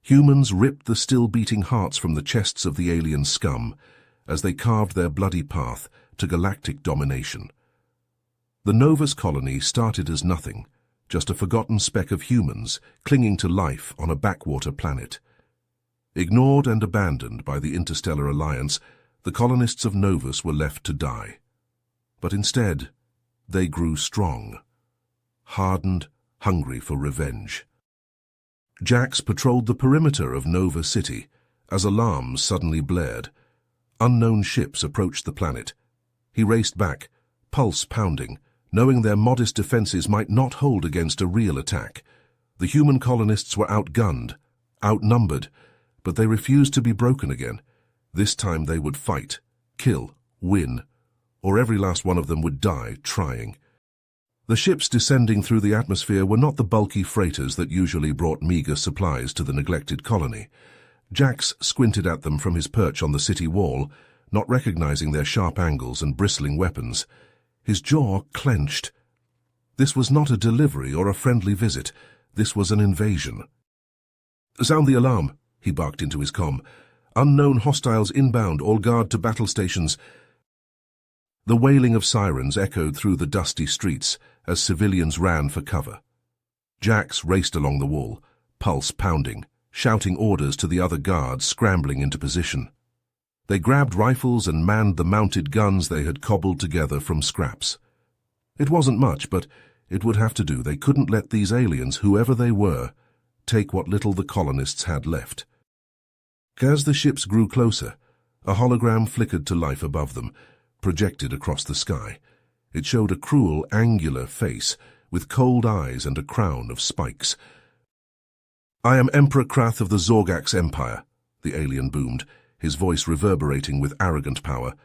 Humans ripped the still-beating hearts from the chests of the alien scum as they carved their bloody path to galactic domination. The Novus colony started as nothing, just a forgotten speck of humans clinging to life on a backwater planet. Ignored and abandoned by the Interstellar Alliance, the colonists of Novus were left to die. But instead, they grew strong, hardened, hungry for revenge. Jax patrolled the perimeter of Nova City as alarms suddenly blared. Unknown ships approached the planet. He raced back, pulse pounding, knowing their modest defenses might not hold against a real attack. The human colonists were outgunned, outnumbered, but they refused to be broken again. This time they would fight, kill, win, or every last one of them would die trying. The ships descending through the atmosphere were not the bulky freighters that usually brought meager supplies to the neglected colony. Jax squinted at them from his perch on the city wall, not recognizing their sharp angles and bristling weapons. His jaw clenched. This was not a delivery or a friendly visit. This was an invasion. "Sound the alarm," he barked into his comm. "Unknown hostiles inbound, all guard to battle stations." The wailing of sirens echoed through the dusty streets as civilians ran for cover. Jax raced along the wall, pulse pounding, shouting orders to the other guards scrambling into position. They grabbed rifles and manned the mounted guns they had cobbled together from scraps. It wasn't much, but it would have to do. They couldn't let these aliens, whoever they were, take what little the colonists had left. As the ships grew closer, a hologram flickered to life above them, projected across the sky. It showed a cruel, angular face, with cold eyes and a crown of spikes. "I am Emperor Krath of the Zorgax Empire," the alien boomed, his voice reverberating with arrogant power.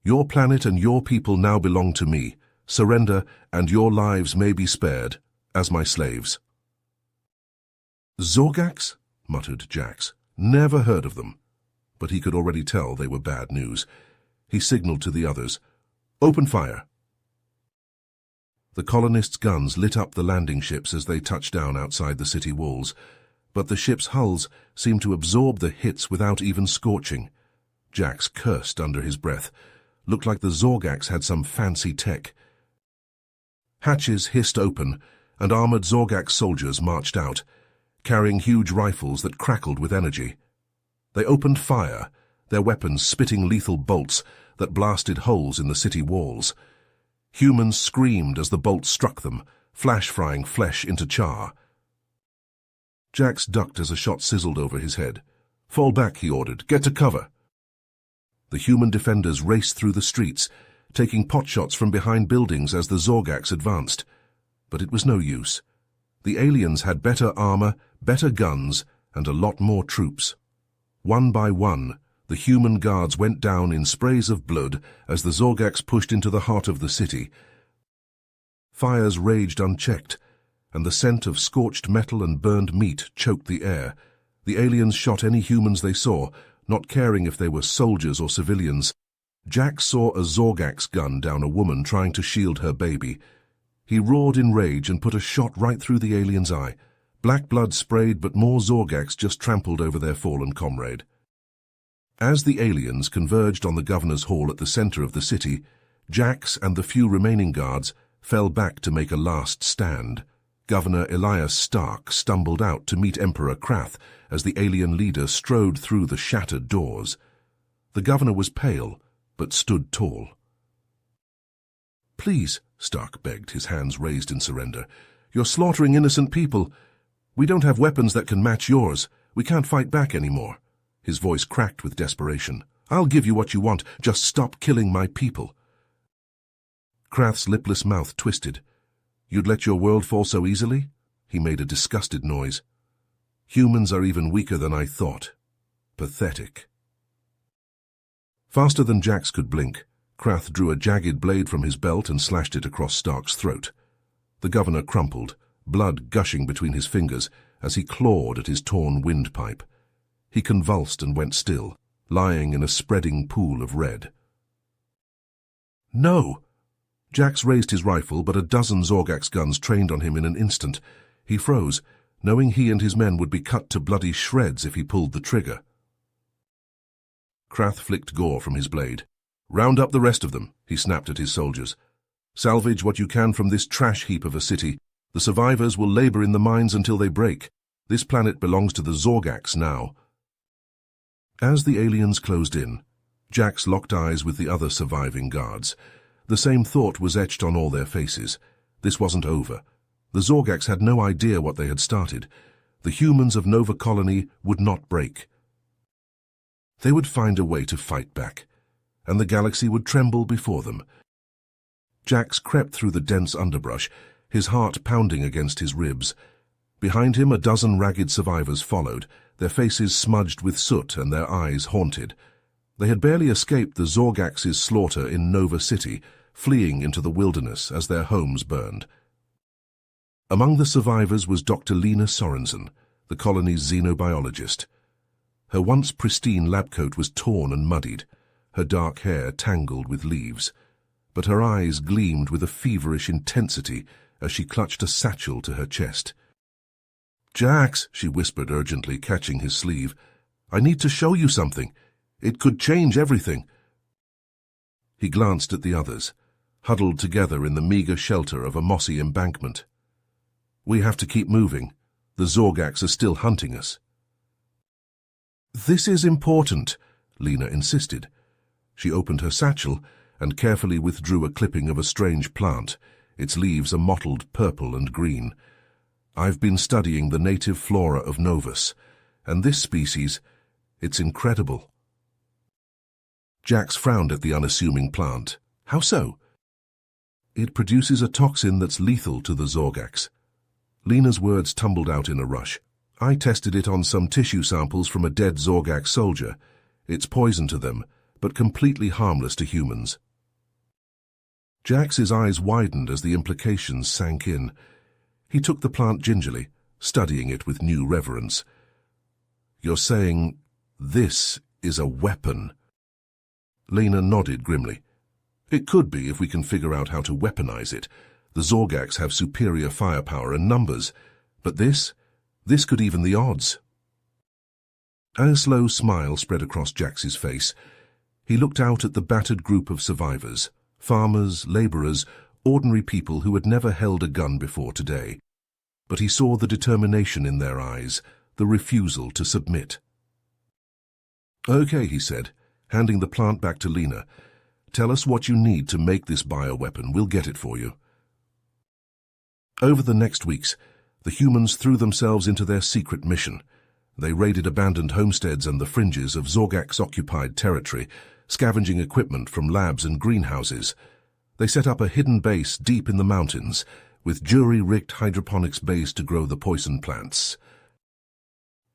"Your planet and your people now belong to me. Surrender, and your lives may be spared, as my slaves." "Zorgax?" muttered Jax. "Never heard of them." But he could already tell they were bad news. He signaled to the others, "Open fire." The colonists' guns lit up the landing ships as they touched down outside the city walls, but the ships' hulls seemed to absorb the hits without even scorching. Jax cursed under his breath. Looked like the Zorgax had some fancy tech. Hatches hissed open, and armored Zorgax soldiers marched out, carrying huge rifles that crackled with energy. They opened fire, their weapons spitting lethal bolts that blasted holes in the city walls. Humans screamed as the bolts struck them, flash-frying flesh into char. Jax ducked as a shot sizzled over his head. "Fall back," he ordered. "Get to cover." The human defenders raced through the streets, taking potshots from behind buildings as the Zorgax advanced. But it was no use. The aliens had better armor, better guns, and a lot more troops. One by one, the human guards went down in sprays of blood as the Zorgax pushed into the heart of the city. Fires raged unchecked, and the scent of scorched metal and burned meat choked the air. The aliens shot any humans they saw, not caring if they were soldiers or civilians. Jax saw a Zorgax gun down a woman trying to shield her baby. He roared in rage and put a shot right through the alien's eye. Black blood sprayed, but more Zorgax just trampled over their fallen comrade. As the aliens converged on the governor's hall at the center of the city, Jax and the few remaining guards fell back to make a last stand. Governor Elias Stark stumbled out to meet Emperor Krath as the alien leader strode through the shattered doors. The governor was pale, but stood tall. "Please," Stark begged, his hands raised in surrender. "You're slaughtering innocent people. We don't have weapons that can match yours. We can't fight back anymore." His voice cracked with desperation. "I'll give you what you want. Just stop killing my people." Krath's lipless mouth twisted. "You'd let your world fall so easily?" He made a disgusted noise. "Humans are even weaker than I thought. Pathetic." Faster than Jax could blink, Krath drew a jagged blade from his belt and slashed it across Stark's throat. The governor crumpled, blood gushing between his fingers as he clawed at his torn windpipe. He convulsed and went still, lying in a spreading pool of red. "No!" Jax raised his rifle, but a dozen Zorgax guns trained on him in an instant. He froze, knowing he and his men would be cut to bloody shreds if he pulled the trigger. Krath flicked gore from his blade. "Round up the rest of them," he snapped at his soldiers. "Salvage what you can from this trash heap of a city. The survivors will labor in the mines until they break. This planet belongs to the Zorgax now." As the aliens closed in, Jax locked eyes with the other surviving guards. The same thought was etched on all their faces. This wasn't over. The Zorgax had no idea what they had started. The humans of Nova Colony would not break. They would find a way to fight back, and the galaxy would tremble before them. Jax crept through the dense underbrush, his heart pounding against his ribs. Behind him, a dozen ragged survivors followed, their faces smudged with soot and their eyes haunted. They had barely escaped the Zorgax's slaughter in Nova City, fleeing into the wilderness as their homes burned. Among the survivors was Dr. Lena Sorensen, the colony's xenobiologist. Her once pristine lab coat was torn and muddied, her dark hair tangled with leaves, but her eyes gleamed with a feverish intensity as she clutched a satchel to her chest. "Jax," she whispered urgently, catching his sleeve, "I need to show you something. It could change everything." He glanced at the others, huddled together in the meager shelter of a mossy embankment. "We have to keep moving. The Zorgax are still hunting us." "This is important," Lena insisted. She opened her satchel and carefully withdrew a clipping of a strange plant, its leaves a mottled purple and green. "I've been studying the native flora of Novus, and this species, it's incredible." Jax frowned at the unassuming plant. "How so?" "It produces a toxin that's lethal to the Zorgax." Lena's words tumbled out in a rush. "I tested it on some tissue samples from a dead Zorgax soldier. It's poison to them, but completely harmless to humans." Jax's eyes widened as the implications sank in. He took the plant gingerly, studying it with new reverence. "You're saying this is a weapon?" Lena nodded grimly. "It could be if we can figure out how to weaponize it. The Zorgax have superior firepower and numbers, but this could even the odds." A slow smile spread across Jax's face. He looked out at the battered group of survivors, farmers, laborers, ordinary people who had never held a gun before today. But he saw the determination in their eyes, the refusal to submit. "Okay," he said, handing the plant back to Lena. "Tell us what you need to make this bioweapon. We'll get it for you." Over the next weeks, the humans threw themselves into their secret mission. They raided abandoned homesteads and the fringes of Zorgax-occupied territory, scavenging equipment from labs and greenhouses. They set up a hidden base deep in the mountains, with jury-rigged hydroponics bays to grow the poison plants.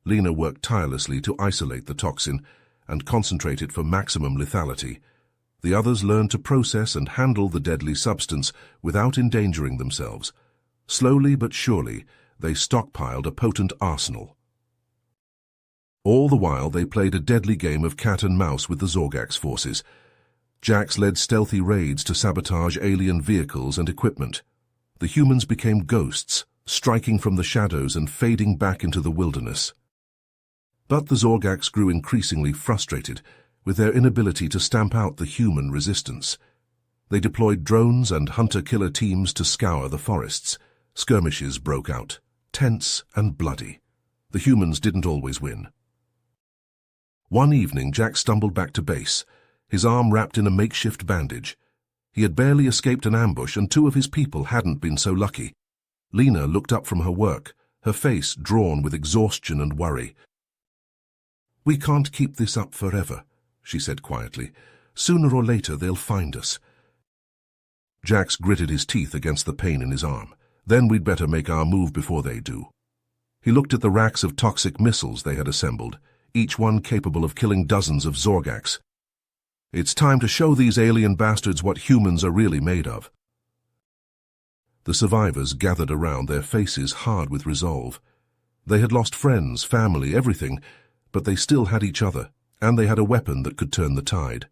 Lena worked tirelessly to isolate the toxin and concentrate it for maximum lethality. The others learned to process and handle the deadly substance without endangering themselves. Slowly but surely, they stockpiled a potent arsenal. All the while, they played a deadly game of cat and mouse with the Zorgax forces. Jax led stealthy raids to sabotage alien vehicles and equipment. The humans became ghosts, striking from the shadows and fading back into the wilderness. But the Zorgax grew increasingly frustrated with their inability to stamp out the human resistance. They deployed drones and hunter-killer teams to scour the forests. Skirmishes broke out, tense and bloody. The humans didn't always win. One evening, Jack stumbled back to base, his arm wrapped in a makeshift bandage. He had barely escaped an ambush, and two of his people hadn't been so lucky. Lena looked up from her work, her face drawn with exhaustion and worry. "We can't keep this up forever," she said quietly. "Sooner or later they'll find us." Jax gritted his teeth against the pain in his arm. "Then we'd better make our move before they do." He looked at the racks of toxic missiles they had assembled, each one capable of killing dozens of Zorgax. "It's time to show these alien bastards what humans are really made of." The survivors gathered around, their faces hard with resolve. They had lost friends, family, everything, but they still had each other, and they had a weapon that could turn the tide.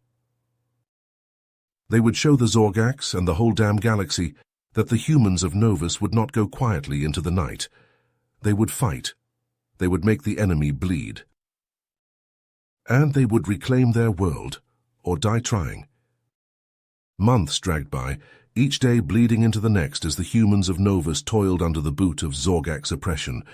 They would show the Zorgax and the whole damn galaxy that the humans of Novus would not go quietly into the night. They would fight. They would make the enemy bleed. And they would reclaim their world, or die trying. Months dragged by, each day bleeding into the next as the humans of Novus toiled under the boot of Zorgak's oppression.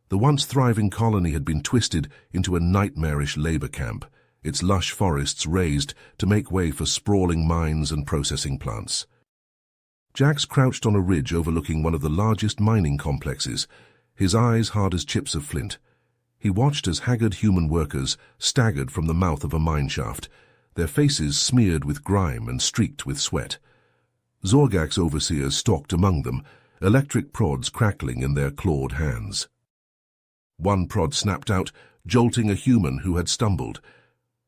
The once thriving colony had been twisted into a nightmarish labor camp, its lush forests razed to make way for sprawling mines and processing plants. Jax crouched on a ridge overlooking one of the largest mining complexes, his eyes hard as chips of flint. He watched as haggard human workers staggered from the mouth of a mine shaft, their faces smeared with grime and streaked with sweat. Zorgak's overseers stalked among them, electric prods crackling in their clawed hands. One prod snapped out, jolting a human who had stumbled.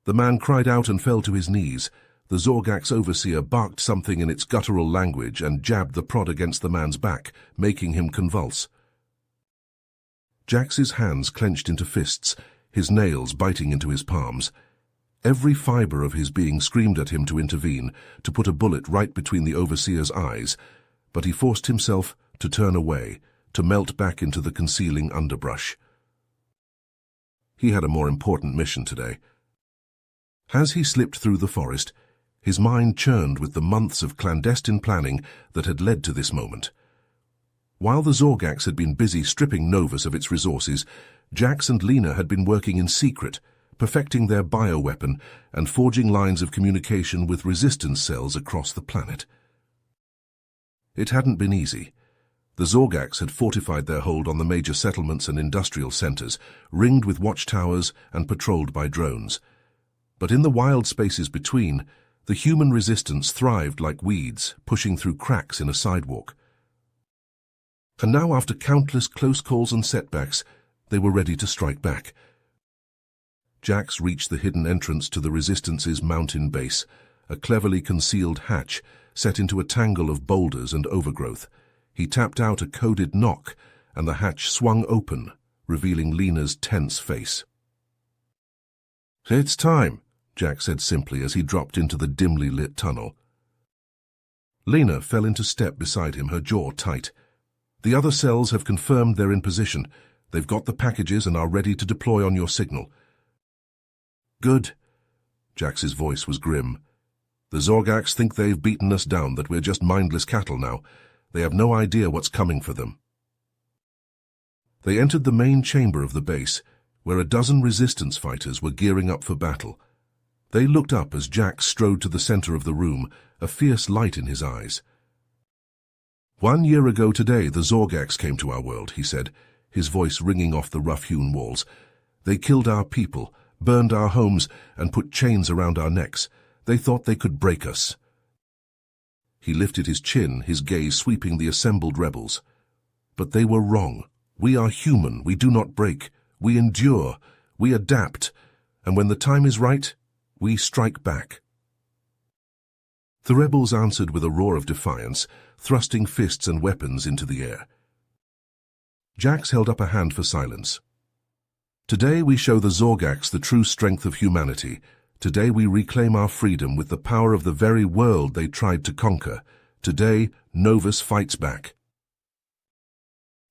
The man cried out and fell to his knees. The Zorgak's overseer barked something in its guttural language and jabbed the prod against the man's back, making him convulse. Jax's hands clenched into fists, his nails biting into his palms. Every fiber of his being screamed at him to intervene, to put a bullet right between the overseer's eyes, but he forced himself to turn away, to melt back into the concealing underbrush. He had a more important mission today. As he slipped through the forest, his mind churned with the months of clandestine planning that had led to this moment. While the Zorgaks had been busy stripping Novus of its resources, Jax and Lena had been working in secret, perfecting their bioweapon and forging lines of communication with resistance cells across the planet. It hadn't been easy. The Zorgaks had fortified their hold on the major settlements and industrial centers, ringed with watchtowers and patrolled by drones. But in the wild spaces between, the human resistance thrived like weeds, pushing through cracks in a sidewalk. And now, after countless close calls and setbacks, they were ready to strike back. Jax reached the hidden entrance to the Resistance's mountain base, a cleverly concealed hatch set into a tangle of boulders and overgrowth. He tapped out a coded knock, and the hatch swung open, revealing Lena's tense face. "It's time," Jax said simply as he dropped into the dimly lit tunnel. Lena fell into step beside him, her jaw tight. "The other cells have confirmed they're in position. They've got the packages and are ready to deploy on your signal." "Good." Jax's voice was grim. "The Zorgaks think they've beaten us down, that we're just mindless cattle now. They have no idea what's coming for them." They entered the main chamber of the base, where a dozen resistance fighters were gearing up for battle. They looked up as Jax strode to the center of the room, a fierce light in his eyes. "1 year ago today, the Zorgaks came to our world," he said, his voice ringing off the rough-hewn walls. "They killed our people, burned our homes, and put chains around our necks. They thought they could break us." He lifted his chin, his gaze sweeping the assembled rebels. "But they were wrong. We are human. We do not break. We endure. We adapt. And when the time is right, we strike back." The rebels answered with a roar of defiance, thrusting fists and weapons into the air. Jax held up a hand for silence. "Today we show the Zorgaks the true strength of humanity. Today we reclaim our freedom with the power of the very world they tried to conquer. Today, Novus fights back."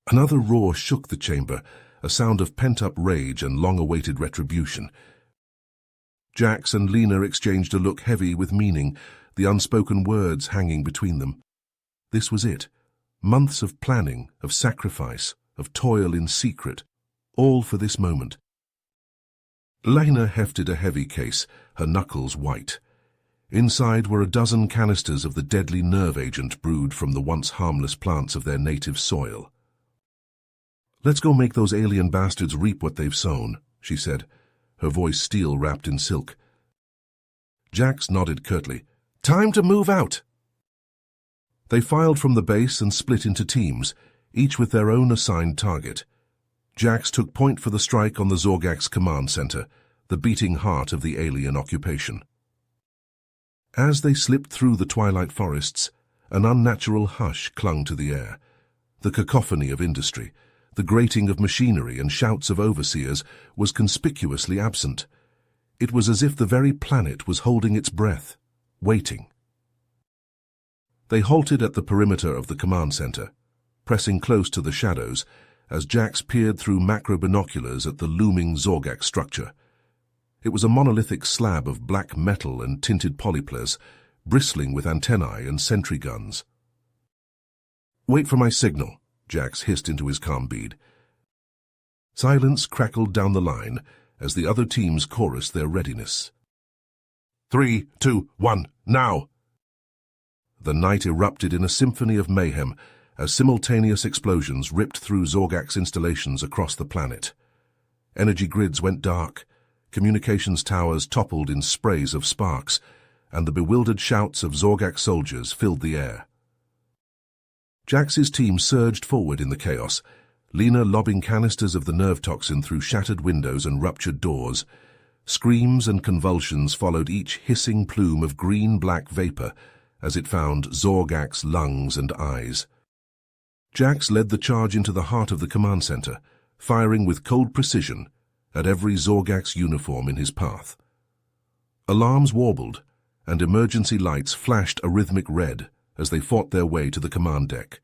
Another roar shook the chamber, a sound of pent-up rage and long-awaited retribution. Jax and Lena exchanged a look heavy with meaning, the unspoken words hanging between them. This was it. Months of planning, of sacrifice, of toil in secret, all for this moment. Lena hefted a heavy case, her knuckles white. Inside were a dozen canisters of the deadly nerve agent brewed from the once harmless plants of their native soil. "Let's go make those alien bastards reap what they've sown," she said, her voice steel wrapped in silk. Jax nodded curtly. "Time to move out!" They filed from the base and split into teams, each with their own assigned target. Jax took point for the strike on the Zorgak's command center, the beating heart of the alien occupation. As they slipped through the twilight forests, an unnatural hush clung to the air. The cacophony of industry, the grating of machinery and shouts of overseers was conspicuously absent. It was as if the very planet was holding its breath, waiting. They halted at the perimeter of the command center, pressing close to the shadows, as Jax peered through macro binoculars at the looming Zorgax structure. It was a monolithic slab of black metal and tinted polyplas, bristling with antennae and sentry guns. "Wait for my signal," Jax hissed into his comm bead. Silence crackled down the line as the other teams chorused their readiness. 3, 2, 1, now! The night erupted in a symphony of mayhem as simultaneous explosions ripped through Zorgax installations across the planet. Energy grids went dark, communications towers toppled in sprays of sparks, and the bewildered shouts of Zorgax soldiers filled the air. Jax's team surged forward in the chaos, Lena lobbing canisters of the nerve toxin through shattered windows and ruptured doors. Screams and convulsions followed each hissing plume of green-black vapor as it found Zorgax lungs and eyes. Jax led the charge into the heart of the command center, firing with cold precision at every Zorgax uniform in his path. Alarms warbled, and emergency lights flashed a rhythmic red as they fought their way to the command deck.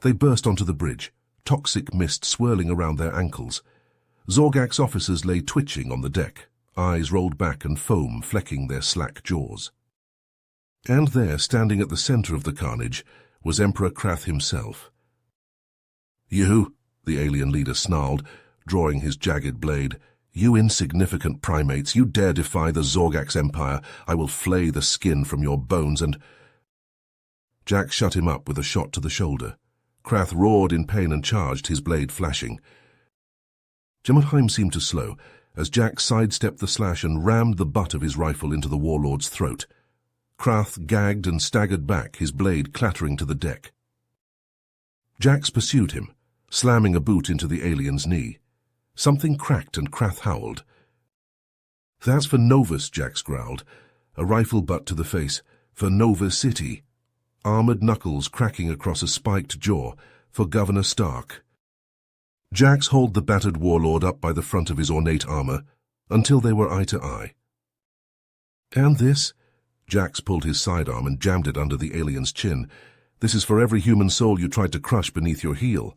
They burst onto the bridge, toxic mist swirling around their ankles. Zorgax officers lay twitching on the deck, eyes rolled back and foam flecking their slack jaws. And there, standing at the center of the carnage, was Emperor Krath himself. "You," the alien leader snarled, drawing his jagged blade, "you insignificant primates, you dare defy the Zorgax Empire, I will flay the skin from your bones and—" Jax shut him up with a shot to the shoulder. Krath roared in pain and charged, his blade flashing. Jemmerheim seemed to slow as Jax sidestepped the slash and rammed the butt of his rifle into the warlord's throat. Krath gagged and staggered back, his blade clattering to the deck. Jax pursued him, slamming a boot into the alien's knee. Something cracked and Krath howled. "That's for Novus," Jax growled, a rifle butt to the face. "For Nova City." Armored knuckles cracking across a spiked jaw. "For Governor Stark." Jax hauled the battered warlord up by the front of his ornate armor until they were eye to eye. "And this?" Jax pulled his sidearm and jammed it under the alien's chin. "This is for every human soul you tried to crush beneath your heel."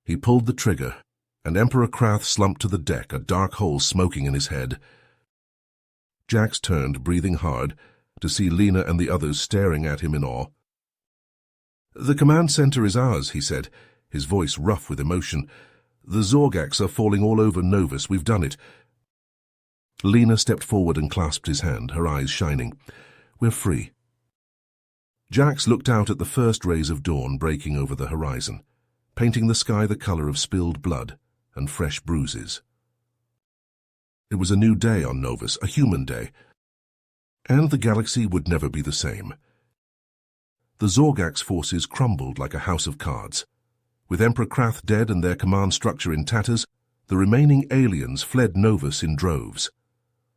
He pulled the trigger, and Emperor Krath slumped to the deck, a dark hole smoking in his head. Jax turned, breathing hard, to see Lena and the others staring at him in awe. "The command center is ours," he said, his voice rough with emotion. "The Zorgax are falling all over Novus. We've done it." Lena stepped forward and clasped his hand, her eyes shining. "We're free." Jax looked out at the first rays of dawn breaking over the horizon, painting the sky the color of spilled blood and fresh bruises. It was a new day on Novus, a human day, and the galaxy would never be the same. The Zorgax forces crumbled like a house of cards. With Emperor Krath dead and their command structure in tatters, the remaining aliens fled Novus in droves.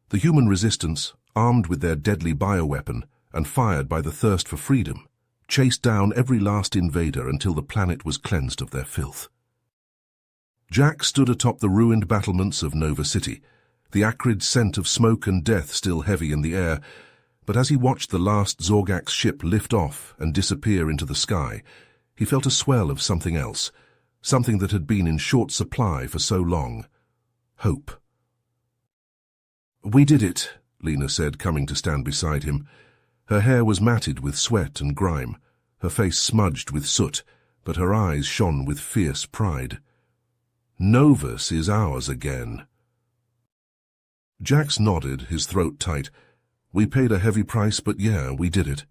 The human resistance, armed with their deadly bioweapon and fired by the thirst for freedom, chased down every last invader until the planet was cleansed of their filth. Jax stood atop the ruined battlements of Nova City, the acrid scent of smoke and death still heavy in the air, but as he watched the last Zorgax ship lift off and disappear into the sky, he felt a swell of something else, something that had been in short supply for so long. Hope. "We did it," Lena said, coming to stand beside him. Her hair was matted with sweat and grime, her face smudged with soot, but her eyes shone with fierce pride. "Novus is ours again." Jax nodded, his throat tight. "We paid a heavy price, but yeah, we did it."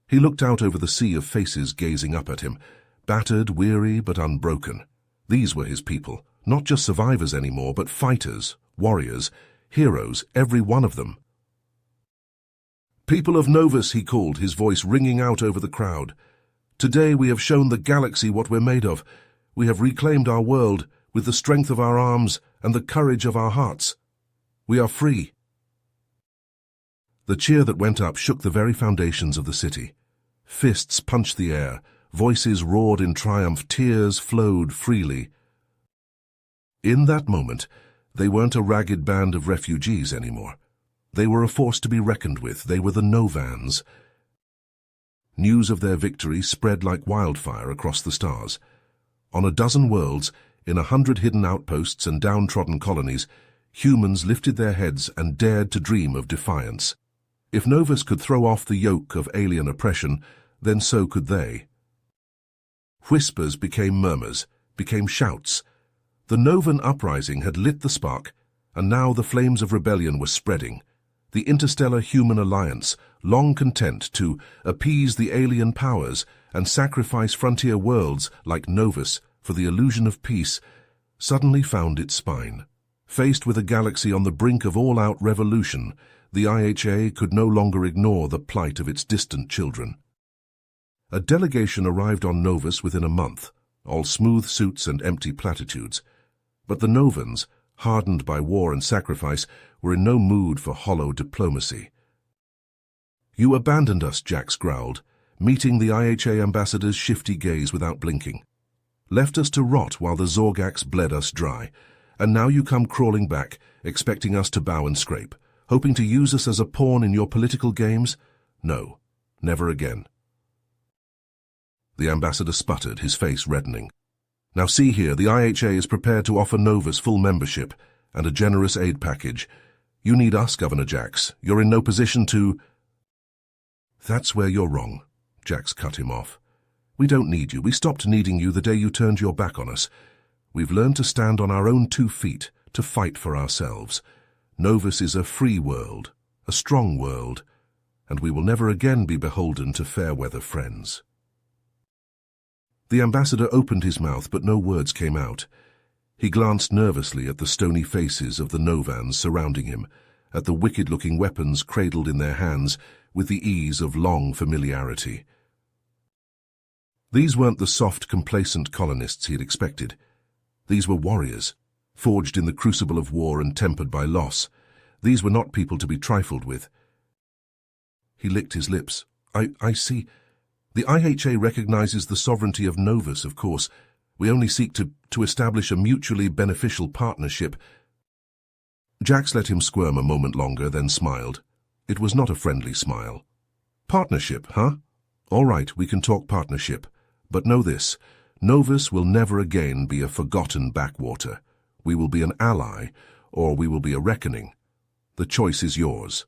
He looked out over the sea of faces gazing up at him, battered, weary, but unbroken. These were his people, not just survivors anymore, but fighters, warriors, heroes, every one of them. "People of Novus," he called, his voice ringing out over the crowd. "Today we have shown the galaxy what we're made of. We have reclaimed our world with the strength of our arms and the courage of our hearts. We are free." The cheer that went up shook the very foundations of the city. Fists punched the air, voices roared in triumph, tears flowed freely. In that moment, they weren't a ragged band of refugees anymore. They were a force to be reckoned with. They were the Novans. News of their victory spread like wildfire across the stars. On a dozen worlds, in 100 hidden outposts and downtrodden colonies, humans lifted their heads and dared to dream of defiance. If Novus could throw off the yoke of alien oppression, then so could they. Whispers became murmurs, became shouts. The Novan uprising had lit the spark, and now the flames of rebellion were spreading. The interstellar human alliance, long content to appease the alien powers and sacrifice frontier worlds like Novus for the illusion of peace, suddenly found its spine. Faced with a galaxy on the brink of all-out revolution, the IHA could no longer ignore the plight of its distant children. A delegation arrived on Novus within a month, all smooth suits and empty platitudes. But the Novans, hardened by war and sacrifice, were in no mood for hollow diplomacy. "You abandoned us," Jax growled, meeting the IHA ambassador's shifty gaze without blinking. "Left us to rot while the Zorgax bled us dry, and now you come crawling back, expecting us to bow and scrape, hoping to use us as a pawn in your political games? No, never again." The ambassador sputtered, his face reddening. "Now see here, the IHA is prepared to offer Novus full membership and a generous aid package. You need us, Governor Jax. You're in no position to—" "That's where you're wrong," Jax cut him off. "We don't need you. We stopped needing you the day you turned your back on us. We've learned to stand on our own 2 feet, to fight for ourselves. Novus is a free world, a strong world, and we will never again be beholden to fair-weather friends." The ambassador opened his mouth, but no words came out. He glanced nervously at the stony faces of the Novans surrounding him, at the wicked-looking weapons cradled in their hands with the ease of long familiarity. These weren't the soft, complacent colonists he had expected. These were warriors, forged in the crucible of war and tempered by loss. These were not people to be trifled with. He licked his lips. I see. The IHA recognizes the sovereignty of Novus, of course. We only seek to establish a mutually beneficial partnership." Jax let him squirm a moment longer, then smiled. It was not a friendly smile. "Partnership, huh? All right, we can talk partnership. But know this, Novus will never again be a forgotten backwater. We will be an ally, or we will be a reckoning. The choice is yours."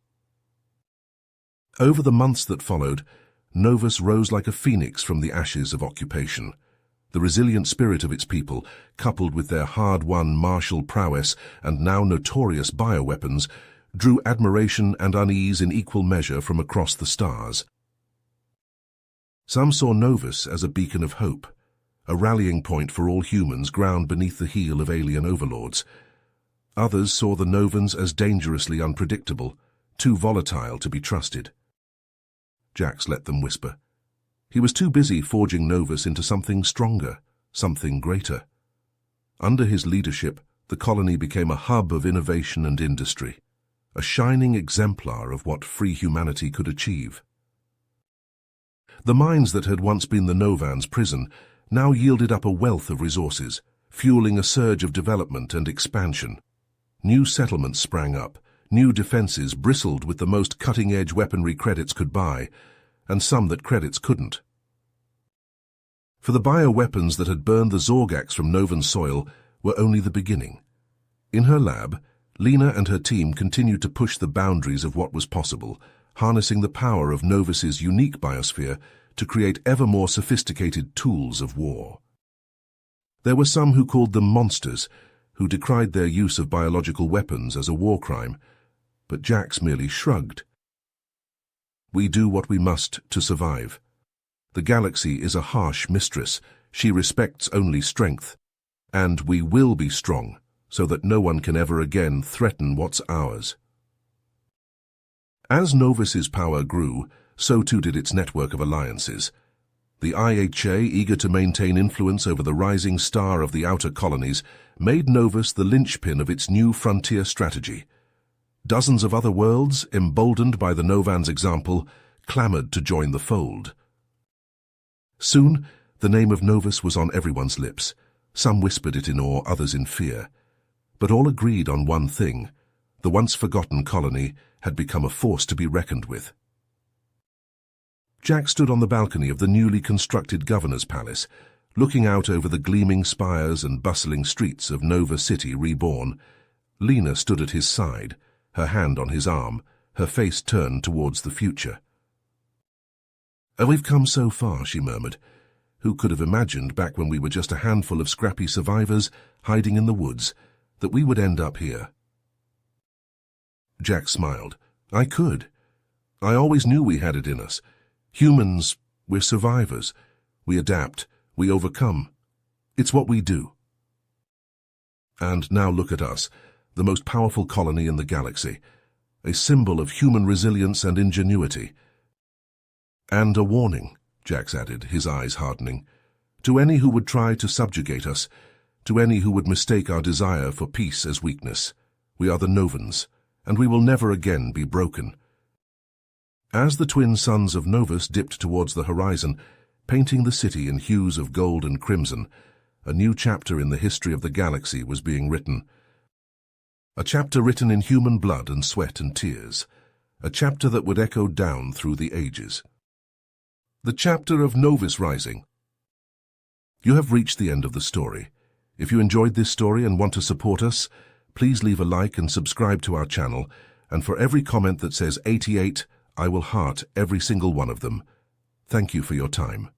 Over the months that followed, Novus rose like a phoenix from the ashes of occupation. The resilient spirit of its people, coupled with their hard-won martial prowess and now notorious bioweapons, drew admiration and unease in equal measure from across the stars. Some saw Novus as a beacon of hope, a rallying point for all humans ground beneath the heel of alien overlords. Others saw the Novans as dangerously unpredictable, too volatile to be trusted. Jax let them whisper. He was too busy forging Novus into something stronger, something greater. Under his leadership, the colony became a hub of innovation and industry, a shining exemplar of what free humanity could achieve. The mines that had once been the Novan's prison now yielded up a wealth of resources, fueling a surge of development and expansion. New settlements sprang up, new defenses bristled with the most cutting-edge weaponry credits could buy, and some that credits couldn't. For the bioweapons that had burned the Zorgax from Novan soil were only the beginning. In her lab, Lena and her team continued to push the boundaries of what was possible, harnessing the power of Novus's unique biosphere to create ever more sophisticated tools of war. There were some who called them monsters, who decried their use of biological weapons as a war crime, but Jax merely shrugged. "We do what we must to survive. The galaxy is a harsh mistress. She respects only strength. And we will be strong, so that no one can ever again threaten what's ours." As Novus's power grew, so too did its network of alliances. The IHA, eager to maintain influence over the rising star of the outer colonies, made Novus the linchpin of its new frontier strategy. Dozens of other worlds, emboldened by the Novan's example, clamored to join the fold. Soon, the name of Novus was on everyone's lips. Some whispered it in awe, others in fear. But all agreed on one thing. The once-forgotten colony had become a force to be reckoned with. Jack stood on the balcony of the newly constructed governor's palace, Looking out over the gleaming spires and bustling streets of Nova City reborn, Lena stood at his side, her hand on his arm, her face turned towards the future. "We've come so far," she murmured. "Who could have imagined, back when we were just a handful of scrappy survivors hiding in the woods, that we would end up here?" Jack smiled. "I could. I always knew we had it in us. Humans, we're survivors. We adapt. We overcome. It's what we do." And now look at us, the most powerful colony in the galaxy, a symbol of human resilience and ingenuity. "And a warning," Jax added, his eyes hardening, "to any who would try to subjugate us, to any who would mistake our desire for peace as weakness. We are the Novans, and we will never again be broken." As the twin suns of Novus dipped towards the horizon, painting the city in hues of gold and crimson, a new chapter in the history of the galaxy was being written. A chapter written in human blood and sweat and tears. A chapter that would echo down through the ages. The chapter of Novus Rising. You have reached the end of the story. If you enjoyed this story and want to support us, please leave a like and subscribe to our channel, and for every comment that says 88, I will heart every single one of them. Thank you for your time.